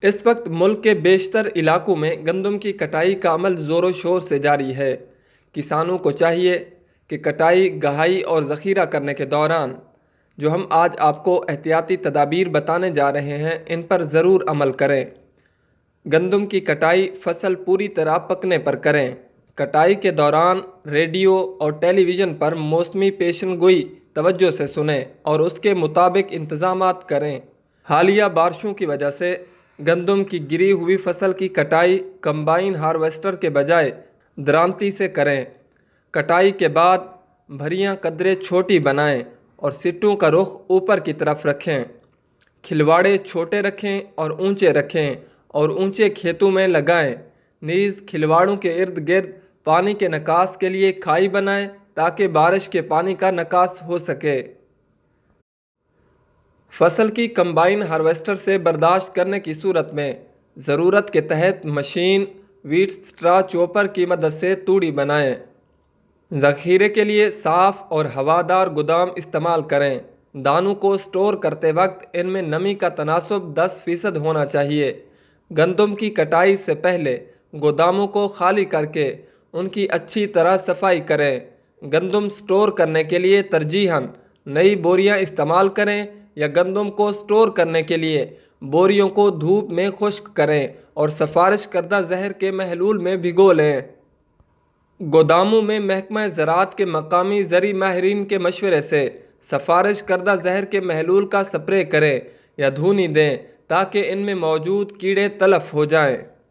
اس وقت ملک کے بیشتر علاقوں میں گندم کی کٹائی کا عمل زور و شور سے جاری ہے۔ کسانوں کو چاہیے کہ کٹائی، گہائی اور ذخیرہ کرنے کے دوران جو ہم آج آپ کو احتیاطی تدابیر بتانے جا رہے ہیں، ان پر ضرور عمل کریں۔ گندم کی کٹائی فصل پوری طرح پکنے پر کریں۔ کٹائی کے دوران ریڈیو اور ٹیلی ویژن پر موسمی پیشن گوئی توجہ سے سنیں اور اس کے مطابق انتظامات کریں۔ حالیہ بارشوں کی وجہ سے گندم کی گری ہوئی فصل کی کٹائی کمبائن ہارویسٹر کے بجائے درانتی سے کریں۔ کٹائی کے بعد بھریاں قدرے چھوٹی بنائیں اور سٹوں کا رخ اوپر کی طرف رکھیں۔ کھلواڑے چھوٹے رکھیں اور اونچے رکھیں اور اونچے کھیتوں میں لگائیں۔ نیز کھلواڑوں کے ارد گرد پانی کے نکاس کے لیے کھائی بنائیں تاکہ بارش کے پانی کا نکاس ہو سکے۔ فصل کی کمبائن ہارویسٹر سے برداشت کرنے کی صورت میں ضرورت کے تحت مشین ویٹ سٹرا چوپر کی مدد سے توڑی بنائیں۔ ذخیرے کے لیے صاف اور ہوادار گودام استعمال کریں۔ دانوں کو سٹور کرتے وقت ان میں نمی کا تناسب 10% ہونا چاہیے۔ گندم کی کٹائی سے پہلے گوداموں کو خالی کر کے ان کی اچھی طرح صفائی کریں۔ گندم سٹور کرنے کے لیے ترجیحاً نئی بوریاں استعمال کریں یا گندم کو سٹور کرنے کے لیے بوریوں کو دھوپ میں خشک کریں اور سفارش کردہ زہر کے محلول میں بھگو لیں۔ گوداموں میں محکمہ زراعت کے مقامی زرعی ماہرین کے مشورے سے سفارش کردہ زہر کے محلول کا سپرے کریں یا دھونی دیں تاکہ ان میں موجود کیڑے تلف ہو جائیں۔